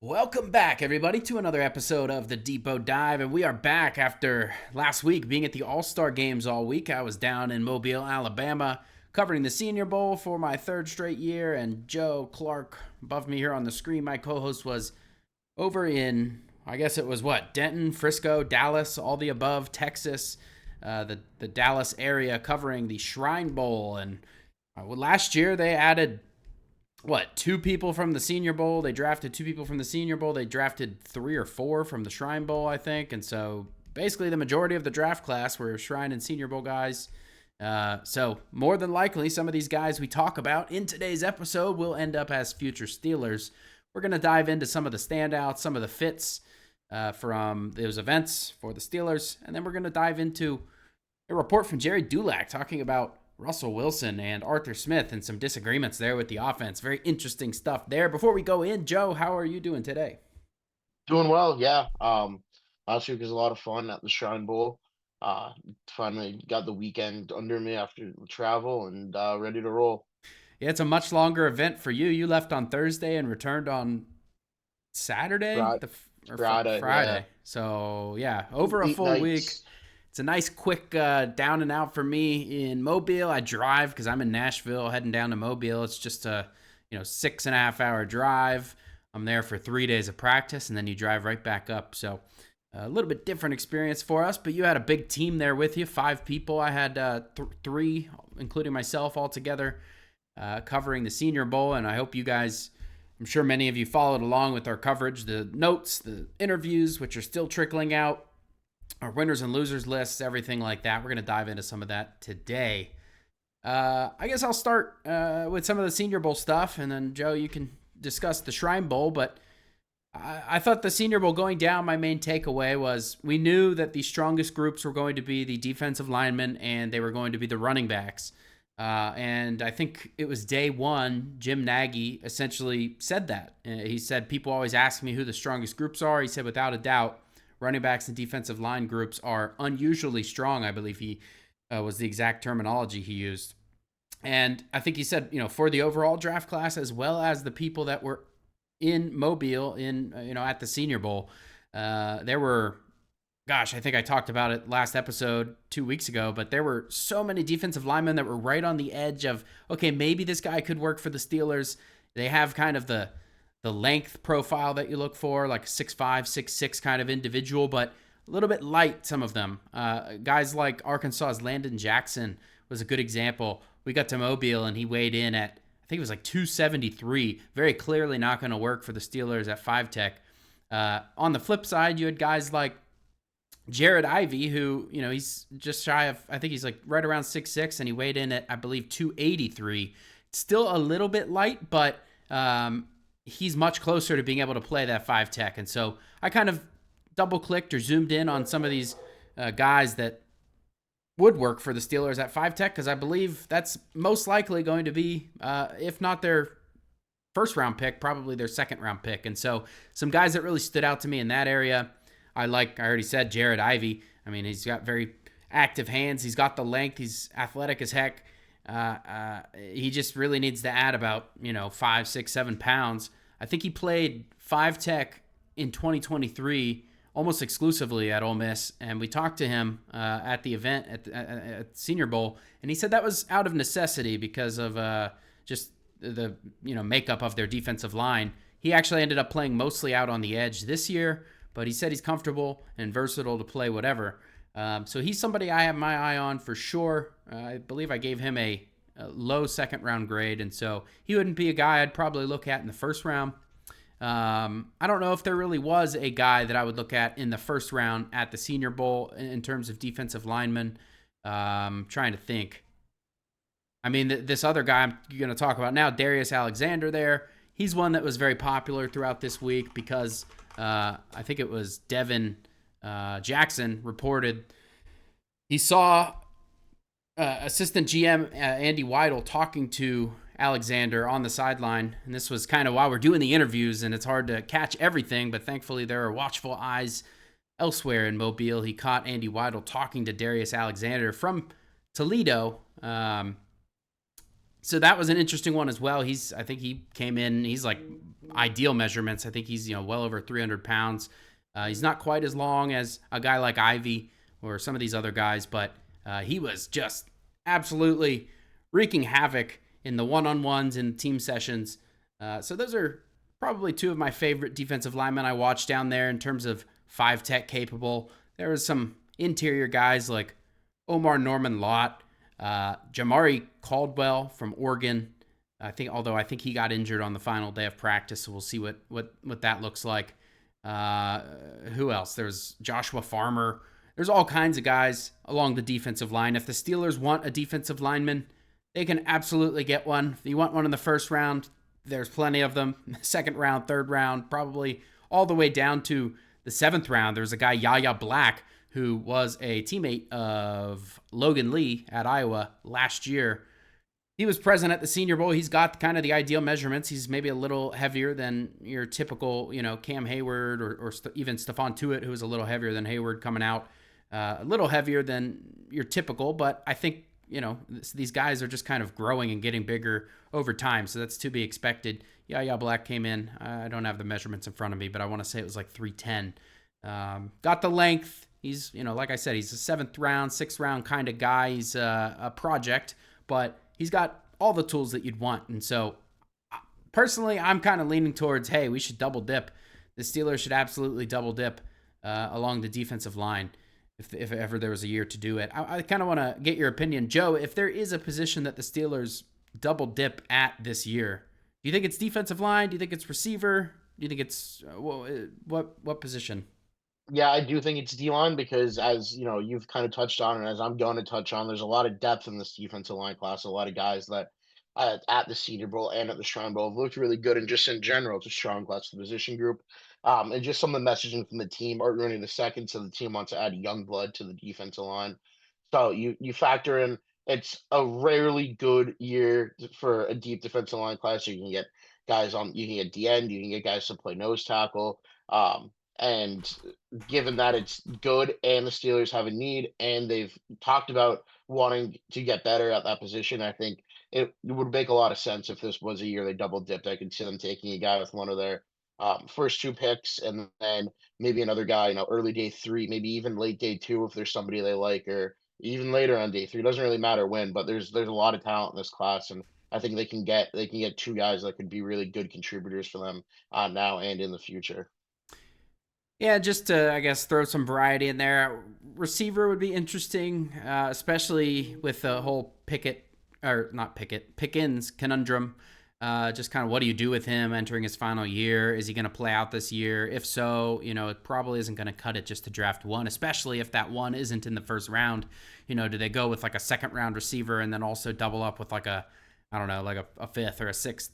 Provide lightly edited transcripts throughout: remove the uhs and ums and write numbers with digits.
Welcome back, everybody, to another episode of the Depot Dive. And we are back after last week being at the All-Star Games all week. I was down in Mobile, Alabama, covering the Senior Bowl for my third straight year. And Joe Clark, above me here on the screen, my co-host, was over in, I guess it was what, Denton, Frisco, Dallas, all the above, Texas, the Dallas area, covering the Shrine Bowl. And last year they added two people from the Senior Bowl. They drafted two people from the Senior Bowl. They drafted three or four from the Shrine Bowl, I think. And so basically the majority of the draft class were Shrine and Senior Bowl guys. So more than likely, some of these guys we talk about in today's episode will end up as future Steelers. We're going to dive into some of the standouts, some of the fits from those events for the Steelers. And then we're going to dive into a report from Gerry Dulac talking about Russell Wilson and Arthur Smith and some disagreements there with the offense. Very interesting stuff there. Before we go in, Joe, how are you doing today? Doing well, yeah. Last week was a lot of fun at the Shrine Bowl. Finally got the weekend under me after travel and ready to roll. Yeah, it's a much longer event for you. You left on Thursday and returned on Saturday Friday, or Friday, yeah. Friday. So, yeah, over a Eight full week. nights. It's a nice quick down and out for me in Mobile. I drive because I'm in Nashville, heading down to Mobile. It's just a 6.5 hour drive. I'm there for 3 days of practice, and then you drive right back up. So a little bit different experience for us. But you had a big team there with you, 5 people. I had three, including myself, all together covering the Senior Bowl. And I hope you guys, I'm sure many of you followed along with our coverage, the notes, the interviews, which are still trickling out, our winners and losers lists, everything like that. We're going to dive into some of that today. I guess I'll start with some of the Senior Bowl stuff, and then, Joe, you can discuss the Shrine Bowl. But I thought the Senior Bowl going down, my main takeaway was we knew that the strongest groups were going to be the defensive linemen and they were going to be the running backs. And I think it was day one, Jim Nagy essentially said that. He said, people always ask me who the strongest groups are. He said, without a doubt, running backs and defensive line groups are unusually strong. I believe he was the exact terminology he used. And I think he said, for the overall draft class, as well as the people that were in Mobile at the Senior Bowl, there were, gosh, I think I talked about it last episode 2 weeks ago, but there were so many defensive linemen that were right on the edge of, okay, maybe this guy could work for the Steelers. They have kind of the length profile that you look for, like a 6'5", 6'6" kind of individual, but a little bit light, some of them. Guys like Arkansas's Landon Jackson was a good example. We got to Mobile, and he weighed in at, I think it was like 273. Very clearly not going to work for the Steelers at 5 Tech. On the flip side, you had guys like Jared Ivey, who, he's just shy of, I think he's like right around 6'6", and he weighed in at, I believe, 283. Still a little bit light, but he's much closer to being able to play that 5 Tech. And so I kind of double clicked or zoomed in on some of these guys that would work for the Steelers at 5 Tech, because I believe that's most likely going to be, if not their first round pick, probably their second round pick. And so some guys that really stood out to me in that area, I already said, Jared Ivey. I mean, he's got very active hands. He's got the length. He's athletic as heck. He just really needs to add about 5, 6, 7 pounds. I think he played 5 Tech in 2023 almost exclusively at Ole Miss, and we talked to him at the event at Senior Bowl, and he said that was out of necessity because of just the makeup of their defensive line. He actually ended up playing mostly out on the edge this year, but he said he's comfortable and versatile to play whatever. So he's somebody I have my eye on for sure. I believe I gave him a low second round grade, and so he wouldn't be a guy I'd probably look at in the first round. I don't know if there really was a guy that I would look at in the first round at the Senior Bowl in terms of defensive linemen. Trying to think. I mean, this other guy I'm going to talk about now, Darius Alexander there, he's one that was very popular throughout this week because I think it was Devin Jackson reported he saw assistant GM Andy Weidel talking to Alexander on the sideline. And this was kind of while we're doing the interviews, and it's hard to catch everything, but thankfully there are watchful eyes elsewhere in Mobile. He caught Andy Weidel talking to Darius Alexander from Toledo. So that was an interesting one as well. I think he came in, he's like ideal measurements. I think he's, well over 300 pounds. He's not quite as long as a guy like Ivy or some of these other guys, but he was just absolutely wreaking havoc in the one-on-ones and team sessions. So those are probably two of my favorite defensive linemen I watched down there in terms of 5-tech capable. There was some interior guys like Omar Norman Lott, Jamari Caldwell from Oregon. Although I think he got injured on the final day of practice, so we'll see what that looks like. Who else? There's Joshua Farmer. There's all kinds of guys along the defensive line. If the Steelers want a defensive lineman, they can absolutely get one. If you want one in the first round, there's plenty of them. Second round, third round, probably all the way down to the 7th round. There's a guy, Yahya Black, who was a teammate of Logan Lee at Iowa last year. He was present at the Senior Bowl. He's got kind of the ideal measurements. He's maybe a little heavier than your typical, Cam Hayward or even Stephon Tuitt, who was a little heavier than Hayward coming out. A little heavier than your typical, but I think, these guys are just kind of growing and getting bigger over time, so that's to be expected. Yahya Black came in. I don't have the measurements in front of me, but I want to say it was like 310. Got the length. He's, like I said, he's a 7th round, 6th round kind of guy. He's a project, but he's got all the tools that you'd want. And so, personally, I'm kind of leaning towards, hey, we should double dip. The Steelers should absolutely double dip along the defensive line if ever there was a year to do it. I kind of want to get your opinion. Joe, if there is a position that the Steelers double dip at this year, do you think it's defensive line? Do you think it's receiver? Do you think it's what position? Yeah, I do think it's D-line because as, you've kind of touched on, and as I'm going to touch on, there's a lot of depth in this defensive line class. A lot of guys that at the Senior Bowl and at the Shrine Bowl have looked really good, and just in general, it's a strong class for the position group. And just some of the messaging from the team, Art Rooney the second, so the team wants to add young blood to the defensive line. So you factor in it's a rarely good year for a deep defensive line class. So you can get you can get D end, you can get guys to play nose tackle. And given that it's good and the Steelers have a need and they've talked about wanting to get better at that position, I think it would make a lot of sense if this was a year they double dipped. I could see them taking a guy with one of their first 2 picks and then maybe another guy, early day 3, maybe even late day 2 if there's somebody they like, or even later on day 3. It doesn't really matter when, but there's a lot of talent in this class, and I think they can get 2 guys that could be really good contributors for them now and in the future. Yeah, just to, I guess, throw some variety in there. Receiver would be interesting, especially with the whole Pickens conundrum. Just kind of what do you do with him entering his final year? Is he going to play out this year? If so, it probably isn't going to cut it just to draft one, especially if that one isn't in the first round. Do they go with like a 2nd round receiver and then also double up with like a 5th or a 6th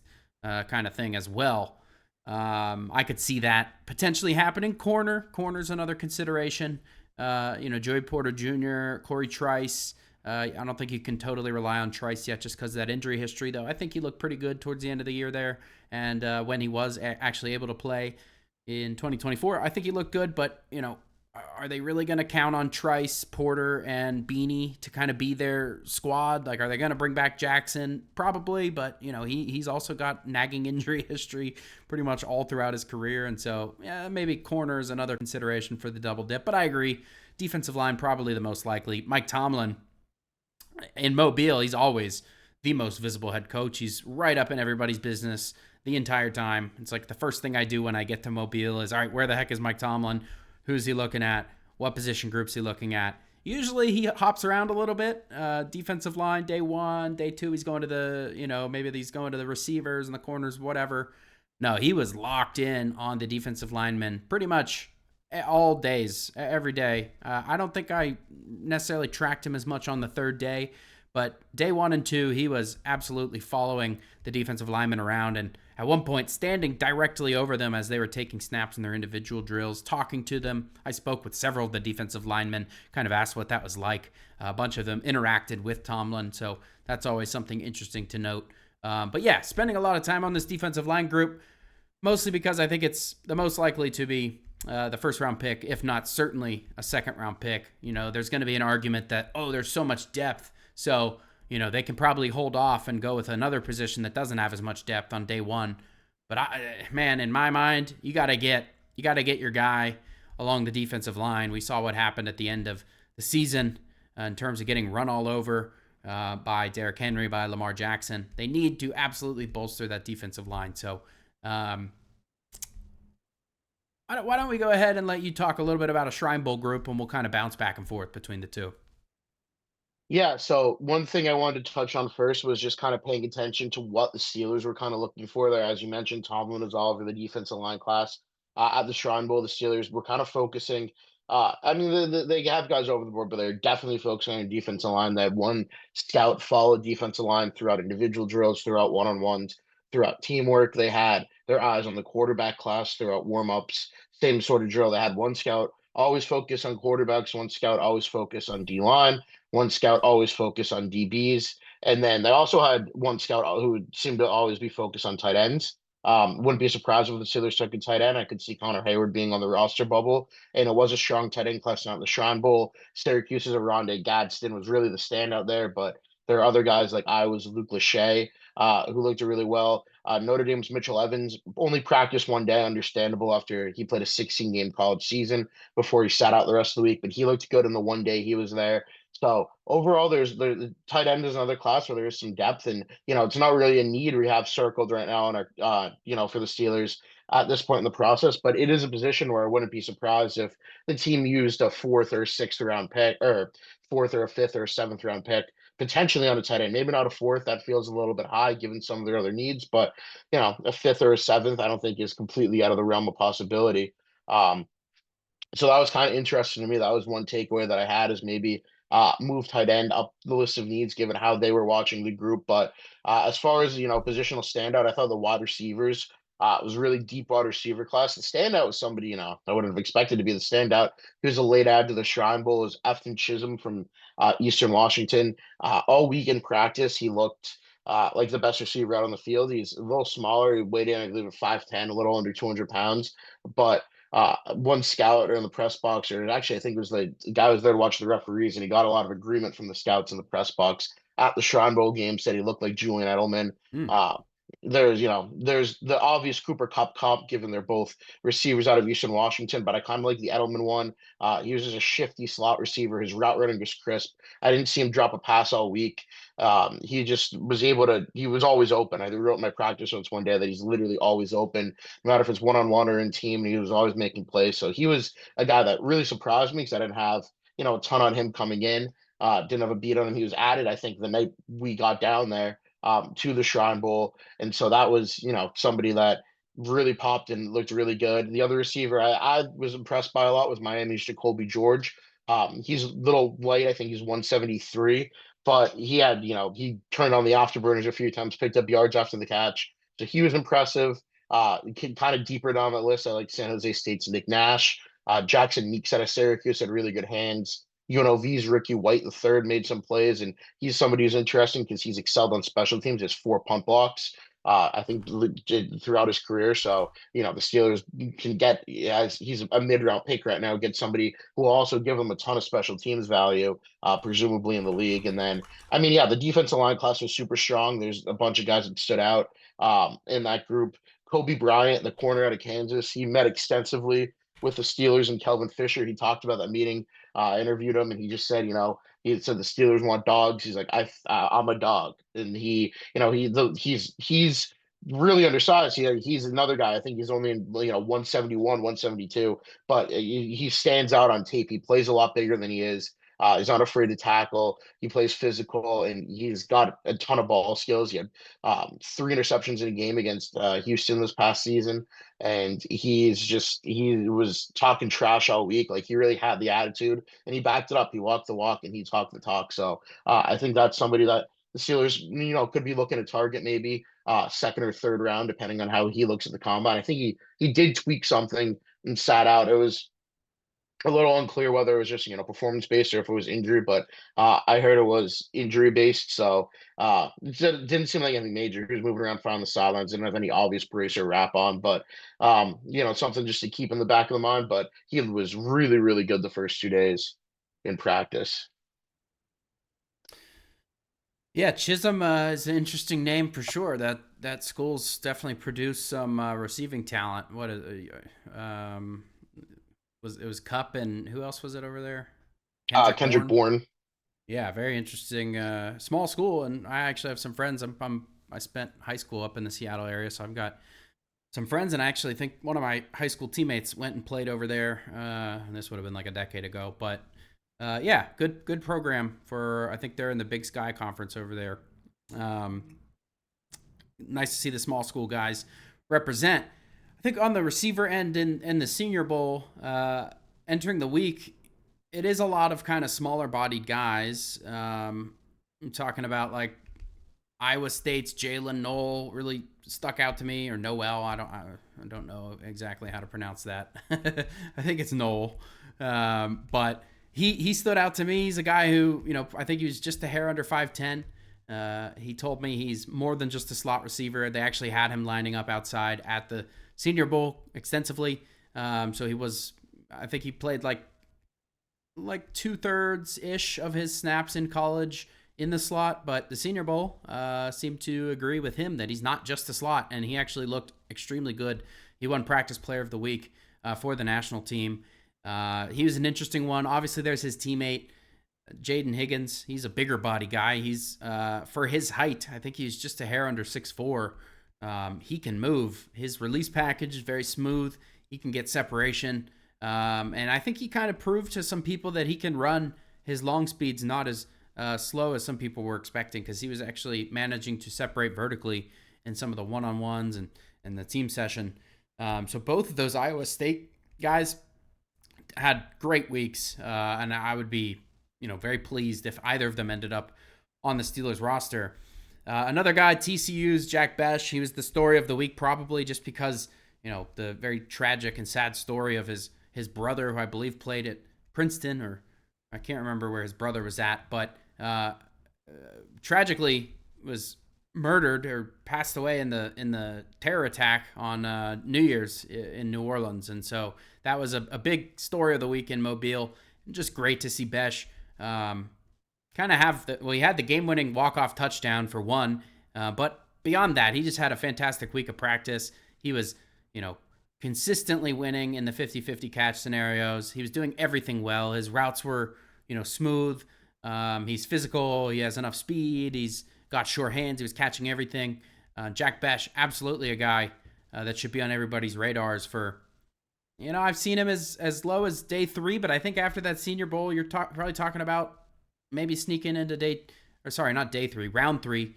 kind of thing as well? I could see that potentially happening. Corner's another consideration. Joey Porter Jr., Corey Trice. I don't think you can totally rely on Trice yet just because of that injury history, though. I think he looked pretty good towards the end of the year there. And when he was actually able to play in 2024, I think he looked good. But, are they really going to count on Trice, Porter, and Beanie to kind of be their squad? Like, are they going to bring back Jackson? Probably, but, he's also got nagging injury history pretty much all throughout his career. And so, yeah, maybe corner is another consideration for the double dip. But I agree, defensive line probably the most likely. Mike Tomlin, in Mobile, he's always the most visible head coach. He's right up in everybody's business the entire time. It's like the first thing I do when I get to Mobile is, all right, where the heck is Mike Tomlin? Who's he looking at? What position groups he looking at? Usually he hops around a little bit. Defensive line, day 1, day 2, he's going to the, maybe he's going to the receivers and the corners, whatever. No, he was locked in on the defensive linemen pretty much all days, every day. I don't think I necessarily tracked him as much on the 3rd day, but day 1 and 2, he was absolutely following the defensive linemen around and at one point standing directly over them as they were taking snaps in their individual drills, talking to them. I spoke with several of the defensive linemen, kind of asked what that was like. A bunch of them interacted with Tomlin, so that's always something interesting to note. But yeah, spending a lot of time on this defensive line group, mostly because I think it's the most likely to be the 1st round pick, if not certainly a 2nd round pick. There's going to be an argument that, there's so much depth, so they can probably hold off and go with another position that doesn't have as much depth on day 1. But man, in my mind, you got to get your guy along the defensive line. We saw what happened at the end of the season in terms of getting run all over by Derrick Henry, by Lamar Jackson. They need to absolutely bolster that defensive line. So, um, why don't we go ahead and let you talk a little bit about a Shrine Bowl group, and we'll kind of bounce back and forth between the two. Yeah, so one thing I wanted to touch on first was just kind of paying attention to what the Steelers were kind of looking for there. As you mentioned, Tomlin was all over the defensive line class. At the Shrine Bowl, the Steelers were kind of focusing. I mean, they have guys over the board, but they're definitely focusing on defensive line. They had one scout follow defensive line throughout individual drills, throughout one-on-ones, throughout teamwork. They had their eyes on the quarterback class throughout warm-ups. Same sort of drill. They had one scout always focus on quarterbacks, one scout always focus on D line, one scout always focused on DBs, and then they also had one scout who seemed to always be focused on tight ends. Wouldn't be surprised if the Steelers took a tight end. I could see Connor Hayward being on the roster bubble, and it was a strong tight end class out in the Shrine Bowl. Syracuse's Aronde Gadsden was really the standout there, but there are other guys like Iowa's Luke Lachey, who looked really well. Notre Dame's Mitchell Evans only practiced one day, understandable after he played a 16-game college season before he sat out the rest of the week, but he looked good in the one day he was there. So overall, the tight end is another class where there is some depth, and it's not really a need we have circled right now in our for the Steelers at this point in the process. But it is a position where I wouldn't be surprised if the team used a fourth or sixth round pick, or fourth or a fifth or a seventh round pick potentially on a tight end. Maybe not a fourth; that feels a little bit high given some of their other needs. But a fifth or a seventh, I don't think is completely out of the realm of possibility. Um, so that was kind of interesting to me. That was one takeaway that I had is maybe move tight end up the list of needs given how they were watching the group. But as far as positional standout, I thought the wide receivers was really deep wide receiver class. The standout was somebody I would have expected to be the standout. He was a late add to the Shrine Bowl. Is Efton Chisholm from Eastern Washington. All week in practice, he looked. Like the best receiver out on the field. He's a little smaller. He weighed in, I believe, at 5'10", a little under 200 pounds. But one scout or in the press box, or actually I think it was the guy who was there to watch the referees, and he got a lot of agreement from the scouts in the press box at the Shrine Bowl game. Said he looked like Julian Edelman. Mm. Uh, there's the obvious Cooper Cup comp, given they're both receivers out of Eastern Washington, but I kind of like the Edelman one. He was just a shifty slot receiver. His route running was crisp. I didn't see him drop a pass all week. He just was able to. He was always open. I wrote in my practice notes one day that he's literally always open, no matter if it's one on one or in team. And he was always making plays. So he was a guy that really surprised me because I didn't have a ton on him coming in. Didn't have a beat on him. He was added, I think, the night we got down there to the Shrine Bowl, and so that was somebody that really popped and looked really good. The other receiver I was impressed by a lot was Miami's Jacoby George. He's a little light. I think he's 173, but he had, he turned on the afterburners a few times, picked up yards after the catch. So he was impressive. Kind of deeper down the list, I like San Jose State's Nick Nash. Jackson Meeks out of Syracuse had really good hands. UNLV's Ricky White the third made some plays, and he's somebody who's interesting because he's excelled on special teams. He has 4 punt blocks. I think throughout his career. So the Steelers can get, as he's a mid-round pick right now, get somebody who will also give them a ton of special teams value, presumably in the league. And then, I mean, yeah, the defensive line class was super strong. There's a bunch of guys that stood out in that group. Kobe Bryant, the corner out of Kansas, he met extensively with the Steelers and Kelvin Fisher. He talked about that meeting, interviewed him, and he just said, he said the Steelers want dogs. He's like, I'm a dog, and he's really undersized. He's another guy. I think he's only in 171, 172, but he stands out on tape. He plays a lot bigger than he is. He's not afraid to tackle. He plays physical, and he's got a ton of ball skills. He had 3 interceptions in a game against Houston this past season, and he was talking trash all week. Like he really had the attitude, and he backed it up. He walked the walk, and he talked the talk. So I think that's somebody that the Steelers, could be looking to target maybe second or third round, depending on how he looks at the combine. I think he did tweak something and sat out. It was a little unclear whether it was just performance based or if it was injury, but I heard it was injury based. So it didn't seem like anything major. He was moving around fine on the sidelines, didn't have any obvious brace or wrap on, but something just to keep in the back of the mind. But he was really, really good the first 2 days in practice. Yeah, Chisholm is an interesting name for sure. that school's definitely produced some receiving talent. What is it was Cup, and who else was it over there? Kendrick Kendrick Bourne. Bourne. Yeah, very interesting. Small school, and I actually have some friends. I spent high school up in the Seattle area, so I've got some friends, and I actually think one of my high school teammates went and played over there. And this would have been like a decade ago, but yeah, good program for. I think they're in the Big Sky Conference over there. Nice to see the small school guys represent. I think on the receiver end in the Senior Bowl, entering the week, it is a lot of kind of smaller bodied guys. I'm talking about like Iowa State's Jalen Noel really stuck out to me, or Noel. I don't know exactly how to pronounce that. I think it's Noel, but he stood out to me. He's a guy who, I think he was just a hair under 5'10". He told me he's more than just a slot receiver. They actually had him lining up outside at the Senior Bowl extensively. So he was, I think he played like 2/3 ish of his snaps in college in the slot, but the Senior Bowl seemed to agree with him that he's not just a slot, and he actually looked extremely good. He won Practice Player of the Week for the national team. He was an interesting one. Obviously, there's his teammate, Jaden Higgins. He's a bigger body guy. He's for his height, I think he's just a hair under 6'4". He can move. His release package is very smooth. He can get separation. And I think he kind of proved to some people that he can run his long speeds not as slow as some people were expecting, because he was actually managing to separate vertically in some of the one-on-ones and the team session. So both of those Iowa State guys had great weeks, and I would be very pleased if either of them ended up on the Steelers roster. Another guy, TCU's Jack Besh. He was the story of the week, probably just because the very tragic and sad story of his brother, who I believe played at Princeton, or I can't remember where his brother was at, but tragically was murdered or passed away in the terror attack on New Year's in New Orleans. And so that was a big story of the week in Mobile. Just great to see Besh kind of have he had the game-winning walk-off touchdown for one, but beyond that, he just had a fantastic week of practice. He was, consistently winning in the 50-50 catch scenarios. He was doing everything well. His routes were, smooth. He's physical. He has enough speed. He's got sure hands. He was catching everything. Jack Besh, absolutely a guy that should be on everybody's radars for, I've seen him as low as day 3, but I think after that Senior Bowl, you're probably talking about maybe sneaking into round 3,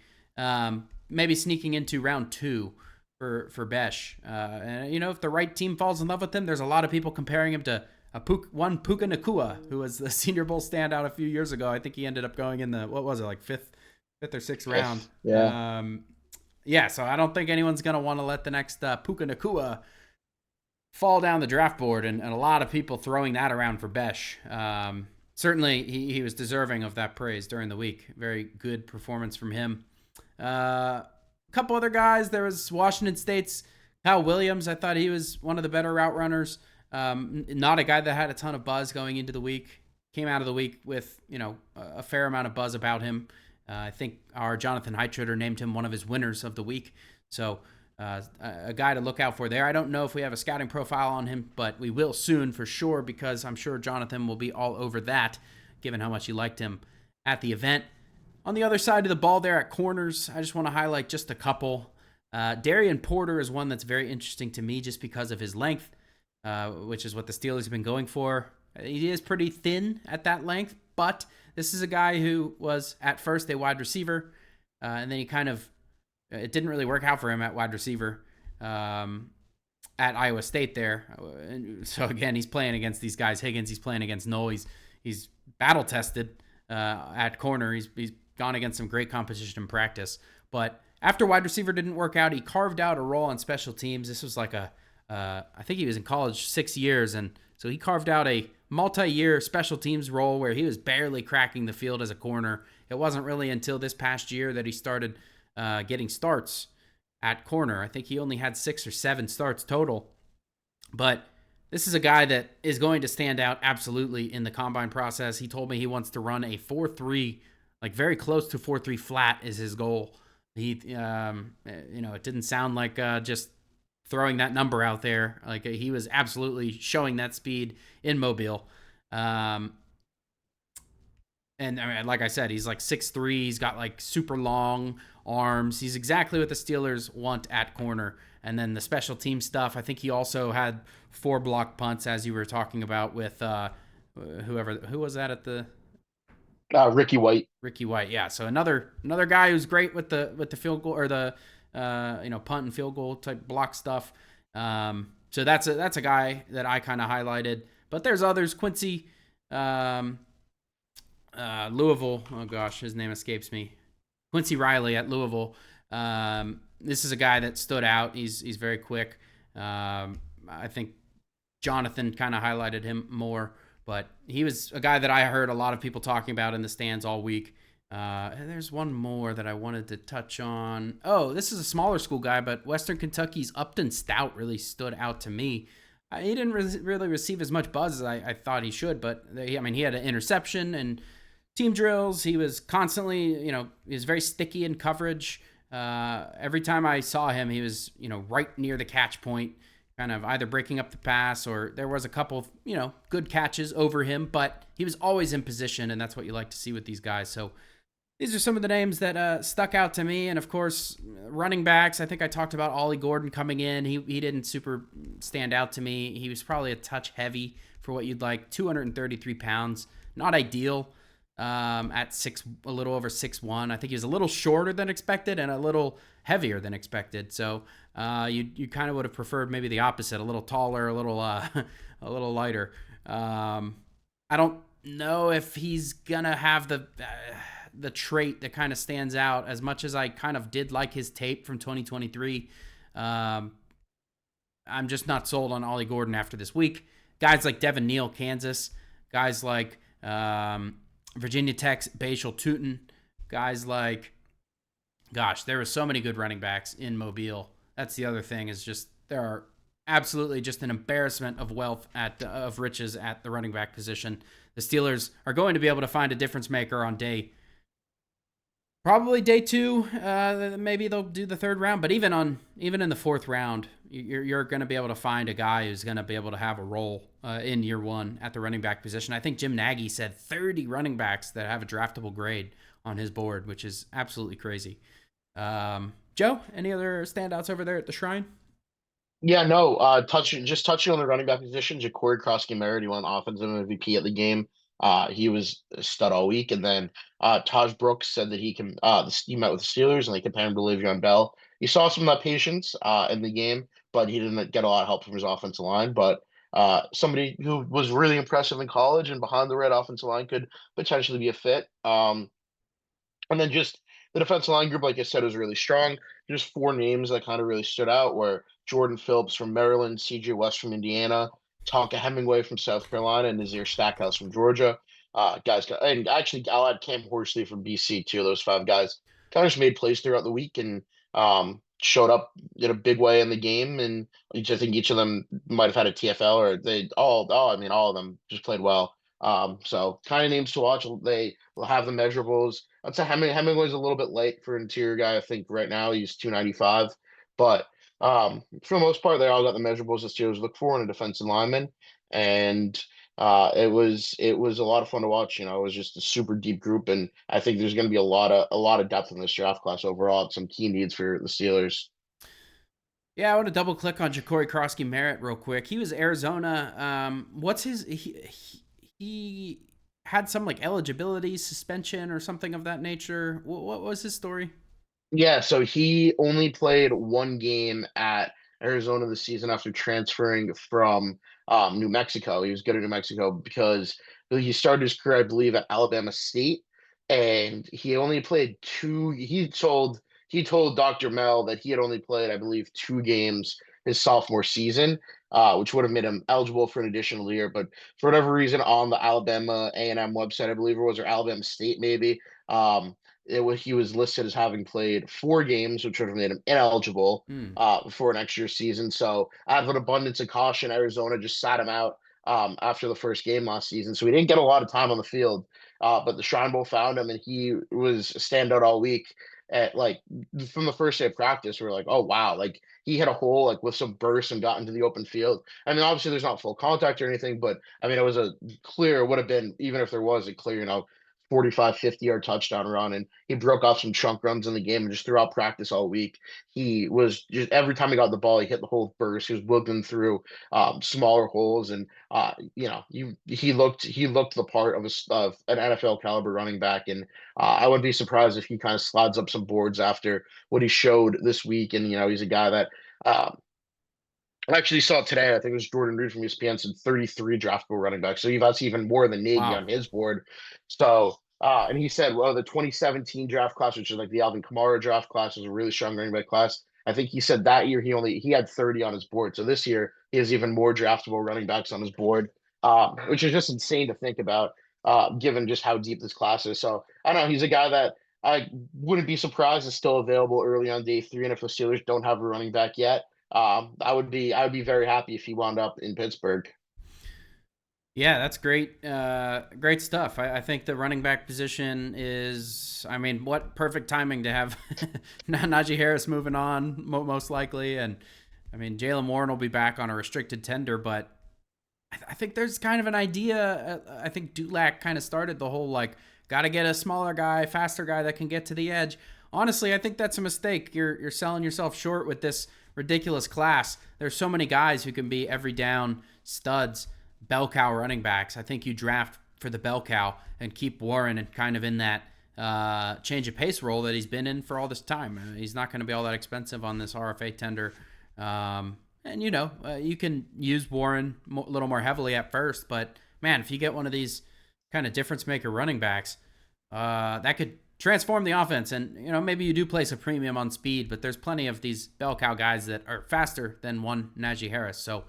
maybe sneaking into round 2 for Besh. And if the right team falls in love with him, there's a lot of people comparing him to Puka Nacua, who was the Senior Bowl standout a few years ago. I think he ended up going in the, what was it, like fifth or sixth round. Yeah. So I don't think anyone's going to want to let the next Puka Nacua fall down the draft board, and a lot of people throwing that around for Besh. Certainly, he was deserving of that praise during the week. Very good performance from him. A couple other guys. There was Washington State's Kyle Williams. I thought he was one of the better route runners. Not a guy that had a ton of buzz going into the week. Came out of the week with, a fair amount of buzz about him. I think our Jonathan Heitritter named him one of his winners of the week. So a guy to look out for there. I don't know if we have a scouting profile on him, but we will soon for sure, because I'm sure Jonathan will be all over that, given how much he liked him at the event. On the other side of the ball there at corners, I just want to highlight just a couple. Darian Porter is one that's very interesting to me just because of his length, which is what the Steelers have been going for. He is pretty thin at that length, but this is a guy who was at first a wide receiver, and then it didn't really work out for him at wide receiver at Iowa State there. So again, he's playing against these guys. Higgins, he's playing against Noel. He's battle tested at corner. He's gone against some great competition in practice. But after wide receiver didn't work out, he carved out a role on special teams. This was like I think he was in college 6 years, and so he carved out a multi-year special teams role where he was barely cracking the field as a corner. It wasn't really until this past year that he started getting starts at corner. I think he only had 6 or 7 starts total. But this is a guy that is going to stand out absolutely in the combine process. He told me he wants to run a 4.3, like very close to 4.3 flat is his goal. It didn't sound like just throwing that number out there. Like he was absolutely showing that speed in Mobile. Um, and I mean, like I said, he's like 6'3". He's got like super long arms. He's exactly what the Steelers want at corner. And then the special team stuff, I think he also had 4 block punts, as you were talking about with who was that at the Ricky White. Ricky White. Yeah. So another guy who's great with the field goal or the punt and field goal type block stuff. So that's a guy that I kind of highlighted. But there's others. Quincy, Louisville. Oh gosh, his name escapes me. Quincy Riley at Louisville. This is a guy that stood out. He's very quick. I think Jonathan kind of highlighted him more, but he was a guy that I heard a lot of people talking about in the stands all week. And there's one more that I wanted to touch on. Oh, this is a smaller school guy, but Western Kentucky's Upton Stout really stood out to me. He didn't really receive as much buzz as I thought he should, but he had an interception and team drills. He was constantly, he was very sticky in coverage. Every time I saw him, he was, right near the catch point, kind of either breaking up the pass or there was a couple of, good catches over him, but he was always in position, and that's what you like to see with these guys. So these are some of the names that stuck out to me. And of course, running backs, I think I talked about Ollie Gordon coming in. He didn't super stand out to me. He was probably a touch heavy for what you'd like. 233 pounds, not ideal. At a little over 6'1". I think he was a little shorter than expected and a little heavier than expected. So you kind of would have preferred maybe the opposite, a little taller, a little a little lighter. I don't know if he's gonna have the trait that kind of stands out as much as I kind of did like his tape from 2023. I'm just not sold on Ollie Gordon after this week. Guys like Devin Neal, Kansas. Guys like Virginia Tech's Bashal Tutin. Guys like, gosh, there were so many good running backs in Mobile. That's the other thing, is just there are absolutely just an embarrassment of wealth of riches at the running back position. The Steelers are going to be able to find a difference maker on probably day 2. Maybe they'll do the 3rd round, but even in the 4th round, you're going to be able to find a guy who's going to be able to have a role in year 1 at the running back position. I think Jim Nagy said 30 running backs that have a draftable grade on his board, which is absolutely crazy. Joe, any other standouts over there at the Shrine? Yeah, no. Touching on the running back position, Ja'Cory Krosky-Merritt, he won offensive MVP at the game. He was a stud all week, and then Taj Brooks said that he met with the Steelers and they compared him to Le'Veon Bell. He saw some of that patience in the game, but he didn't get a lot of help from his offensive line. But somebody who was really impressive in college and behind the red offensive line could potentially be a fit. And then just the defensive line group, like I said, was really strong. Just 4 names that kind of really stood out were Jordan Phillips from Maryland, CJ West from Indiana, Tonka Hemingway from South Carolina, and Nazir Stackhouse from Georgia. And actually, I'll add Cam Horsley from BC too. Those 5 guys kind of just made plays throughout the week and showed up in a big way in the game. And I think each of them might have had a TFL, or all of them just played well. So kind of names to watch. They will have the measurables. I'd say Hemingway's a little bit late for an interior guy. I think right now he's 295, but for the most part, they all got the measurables the Steelers look for in a defensive lineman, and it was a lot of fun to watch. It was just a super deep group, and I think there's going to be a lot of depth in this draft class overall. Some key needs for the Steelers. Yeah, I want to double click on Ja'Cory Krosky-Merritt real quick. He was Arizona. What's his? He had some like eligibility suspension or something of that nature. What was his story? Yeah, so he only played 1 game at Arizona this season after transferring from New Mexico. He was good at New Mexico because he started his career, I believe, at Alabama State, and he only played 2. He told Dr. Mel that he had only played, I believe, 2 games his sophomore season, which would have made him eligible for an additional year. But for whatever reason, on the Alabama A&M website, I believe it was, or Alabama State maybe. He was listed as having played 4 games, which would have made him ineligible Hmm. for next year's season. So, out of an abundance of caution, Arizona just sat him out after the first game last season. So he didn't get a lot of time on the field. But the Shrine Bowl found him, and he was a standout all week. at like from the first day of practice. We were like, oh wow, like he hit a hole like with some burst and got into the open field. I mean, obviously there's not full contact or anything, but I mean, it was a clear, would have been, even if there was a clear, 45, 50-yard touchdown run. And he broke off some chunk runs in the game and just throughout practice all week. He was just, every time he got the ball, he hit the whole burst. He was whipping through smaller holes. And, he looked the part of an NFL caliber running back. And I wouldn't be surprised if he kind of slides up some boards after what he showed this week. And, he's a guy that, uh, I actually saw today, I think it was Jordan Reed from ESPN said 33 draftable running backs. So that's even more than Nagy Wow. on his board. So, and he said, well, the 2017 draft class, which is like the Alvin Kamara draft class, was a really strong running back class. I think he said that year he had 30 on his board. So this year he has even more draftable running backs on his board, which is just insane to think about, given just how deep this class is. So I don't know. He's a guy that I wouldn't be surprised is still available early on day 3. And if the Steelers don't have a running back yet, I would be very happy if he wound up in Pittsburgh. Yeah, that's great. Great stuff. I think the running back position is, I mean, what perfect timing to have Najee Harris moving on, most likely. And I mean, Jalen Warren will be back on a restricted tender, but I think there's kind of an idea. I think Dulac kind of started the whole like, got to get a smaller guy, faster guy that can get to the edge. Honestly, I think that's a mistake. You're selling yourself short with this ridiculous class. There's so many guys who can be every down studs, bell cow running backs. I think you draft for the bell cow and keep Warren and kind of in that change of pace role that he's been in for all this time. He's not going to be all that expensive on this RFA tender. And you can use Warren a little more heavily at first, but man, if you get one of these kind of difference maker running backs, that could transform the offense. And maybe you do place a premium on speed, but there's plenty of these bell cow guys that are faster than one Najee Harris. So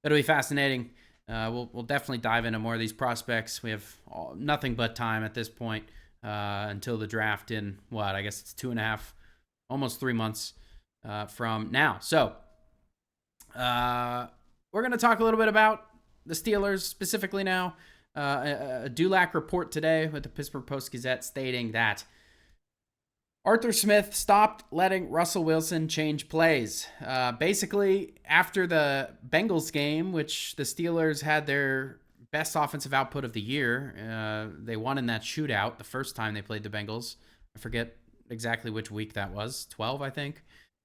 it'll be fascinating. We'll definitely dive into more of these prospects. We have nothing but time at this point until the draft in I guess it's 2.5, almost 3 months from now. So we're going to talk a little bit about the Steelers specifically now. A Dulac report today with the Pittsburgh Post-Gazette stating that Arthur Smith stopped letting Russell Wilson change plays. Basically, after the Bengals game, which the Steelers had their best offensive output of the year, they won in that shootout the first time they played the Bengals. I forget exactly which week that was, 12, I think.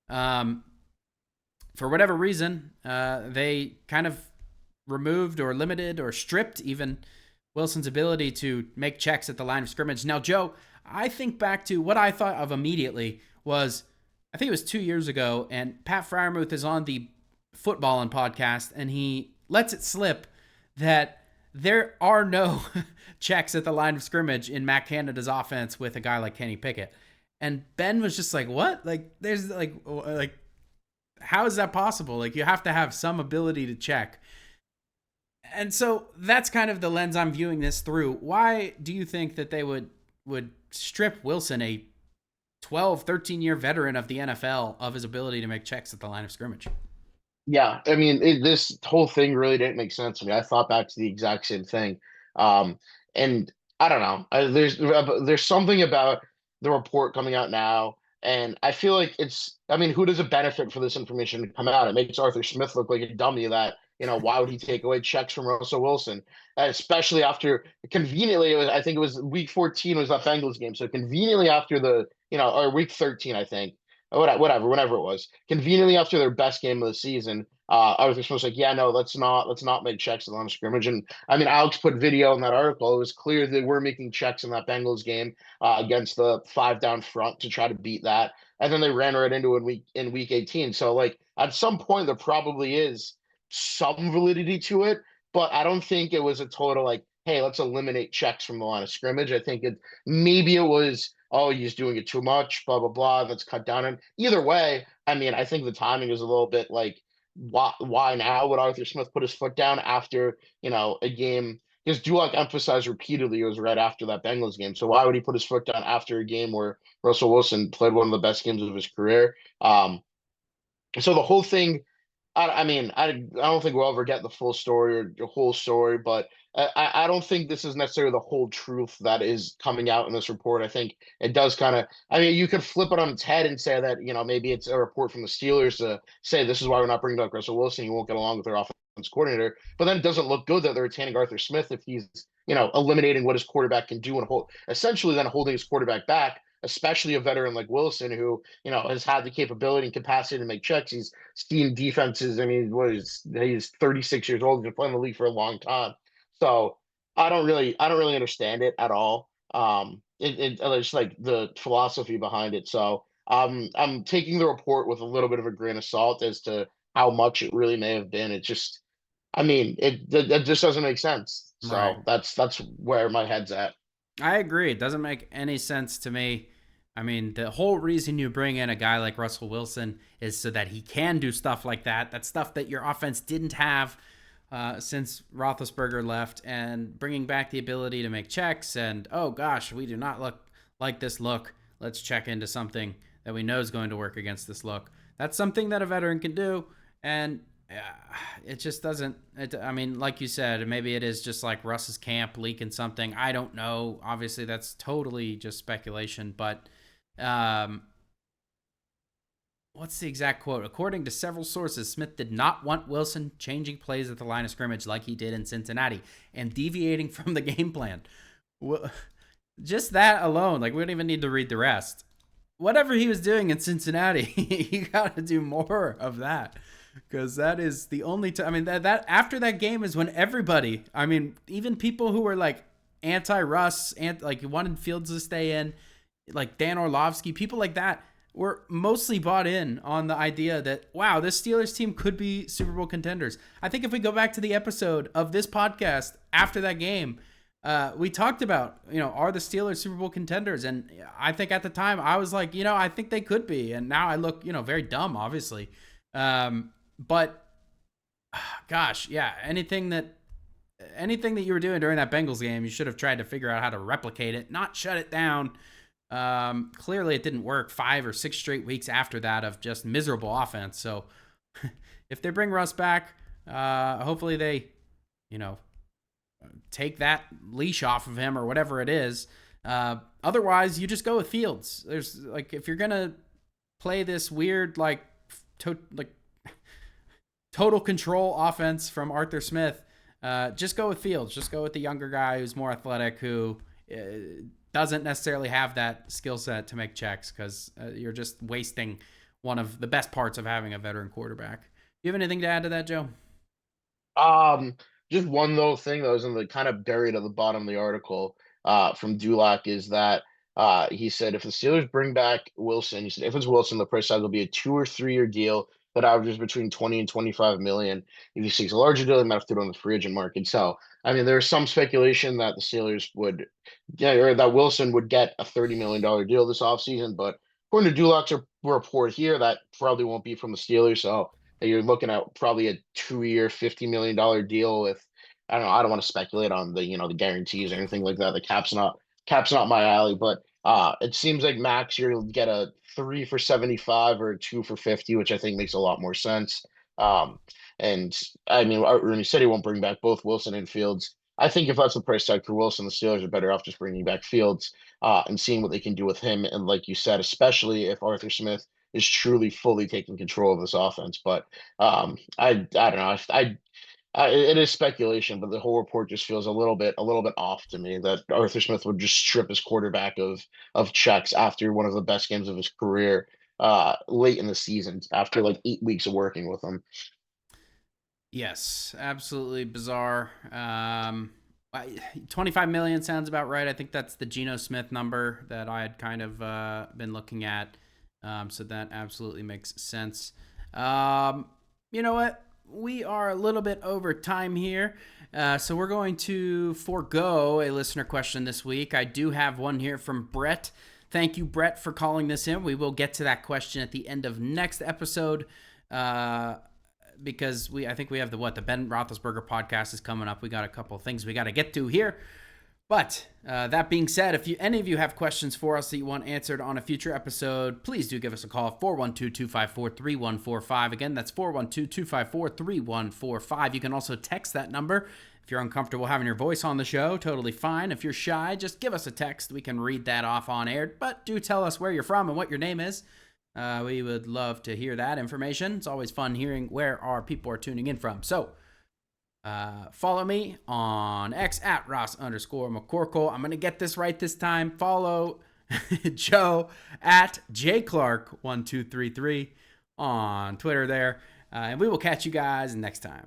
For whatever reason, they kind of removed or limited or stripped even Wilson's ability to make checks at the line of scrimmage. Now, Joe, I think back to what I thought of immediately was, I think it was 2 years ago, and Pat Freiermuth is on the Footballin' podcast, and he lets it slip that there are no checks at the line of scrimmage in Matt Canada's offense with a guy like Kenny Pickett. And Ben was just like, what? Like, there's like how is that possible? Like, you have to have some ability to check. And so that's kind of the lens I'm viewing this through. Why do you think that they would strip Wilson, a 12, 13-year veteran of the NFL, of his ability to make checks at the line of scrimmage? Yeah, I mean, this whole thing really didn't make sense to me. I thought back to the exact same thing, and I don't know. There's something about the report coming out now, and I feel like it's. I mean, who does it benefit for this information to come out? It makes Arthur Smith look like a dummy. That why would he take away checks from Russell Wilson, especially after conveniently I think it was week 14 was that Bengals game, so conveniently after the or week 13 I think. Whatever, whenever it was, conveniently after their best game of the season, I was just like, yeah, no, let's not make checks at the line of scrimmage. And I mean, Alex put video in that article. It was clear they were making checks in that Bengals game against the 5 down front to try to beat that, and then they ran right into it in week 18. So like at some point there probably is some validity to it, but I don't think it was a total like, hey, let's eliminate checks from the line of scrimmage. I think maybe it was, oh, he's doing it too much, blah, blah, blah. Let's cut down. And either way, I mean, I think the timing is a little bit like, why now would Arthur Smith put his foot down after, a game? Because Dulac emphasized repeatedly it was right after that Bengals game. So why would he put his foot down after a game where Russell Wilson played one of the best games of his career? So the whole thing, I mean, I don't think we'll ever get the full story or the whole story, but I don't think this is necessarily the whole truth that is coming out in this report. I think it does kind of. I mean, you could flip it on its head and say that maybe it's a report from the Steelers to say this is why we're not bringing back Russell Wilson. He won't get along with their offense coordinator. But then it doesn't look good that they're retaining Arthur Smith if he's eliminating what his quarterback can do and essentially then holding his quarterback back. Especially a veteran like Wilson, who has had the capability and capacity to make checks. He's scheme defenses. I mean, he's 36 years old. He's been playing the league for a long time. So I don't really understand it at all. It's like the philosophy behind it. So I'm taking the report with a little bit of a grain of salt as to how much it really may have been. It just, I mean, it just doesn't make sense. Right. So that's where my head's at. I agree. It doesn't make any sense to me. I mean, the whole reason you bring in a guy like Russell Wilson is so that he can do stuff like that. That stuff that your offense didn't have since Roethlisberger left, and bringing back the ability to make checks. And oh gosh, we do not look like this look. Let's check into something that we know is going to work against this look. That's something that a veteran can do, and it just doesn't. I mean, like you said, maybe it is just like Russ's camp leaking something. I don't know. Obviously, that's totally just speculation, but. Um, What's the exact quote? According to several sources, Smith did not want Wilson changing plays at the line of scrimmage like he did in Cincinnati and deviating from the game plan. Well, just that alone, like we don't even need to read the rest. Whatever he was doing in Cincinnati, you got to do more of that, because that is the only time. I mean, that after that game is when everybody, I mean, even people who were like anti-Russ, and like wanted Fields to stay in, like Dan Orlovsky, people like that were mostly bought in on the idea that, wow, this Steelers team could be Super Bowl contenders. I think if we go back to the episode of this podcast after that game, we talked about, are the Steelers Super Bowl contenders? And I think at the time I was like, I think they could be. And now I look, very dumb, obviously. But gosh, yeah, anything that you were doing during that Bengals game, you should have tried to figure out how to replicate it, not shut it down. Clearly it didn't work 5 or 6 straight weeks after that of just miserable offense. So if they bring Russ back, hopefully they, take that leash off of him or whatever it is. Otherwise you just go with Fields. There's like, if you're going to play this weird, total control offense from Arthur Smith, just go with Fields. Just go with the younger guy who's more athletic, who doesn't necessarily have that skill set to make checks, because you're just wasting one of the best parts of having a veteran quarterback. Do you have anything to add to that, Joe? Um, just one little thing that was in the kind of buried at the bottom of the article from Dulac is that he said if the Steelers bring back Wilson, he said if it's Wilson, the price tag will be a 2 or 3 year deal that averages between 20 and 25 million. If he seeks a larger deal, they might have to do it on the free agent market. So, I mean, there's some speculation that the Steelers would, yeah, or that Wilson would get a $30 million deal this offseason. But according to Dulac's report here, that probably won't be from the Steelers. So you're looking at probably a 2 year, $50 million deal with, I don't know. I don't want to speculate on the guarantees or anything like that. The cap's not my alley, but it seems like max you'll get a 3 for 75 or a 2 for 50, which I think makes a lot more sense. Um, and I mean, when he said he won't bring back both Wilson and Fields, I think if that's the price tag for Wilson, the Steelers are better off just bringing back Fields and seeing what they can do with him. And like you said, especially if Arthur Smith is truly fully taking control of this offense. But I don't know. It is speculation, but the whole report just feels a little bit off to me that Arthur Smith would just strip his quarterback of checks after one of the best games of his career late in the season after like 8 weeks of working with him. Yes, absolutely bizarre. 25 million sounds about right. I think that's the Geno Smith number that I had kind of been looking at. So that absolutely makes sense. You know what? We are a little bit over time here. So we're going to forego a listener question this week. I do have one here from Brett. Thank you, Brett, for calling this in. We will get to that question at the end of next episode. Because I think we have the Ben Roethlisberger podcast is coming up. We got a couple of things we got to get to here. But that being said, if any of you have questions for us that you want answered on a future episode, please do give us a call, 412-254-3145. Again, that's 412-254-3145. You can also text that number. If you're uncomfortable having your voice on the show, totally fine. If you're shy, just give us a text. We can read that off on air. But do tell us where you're from and what your name is. We would love to hear that information. It's always fun hearing where our people are tuning in from. So, follow me on X at Ross_McCorkle. I'm going to get this right this time. Follow Joe at JClark1233 on Twitter there. And we will catch you guys next time.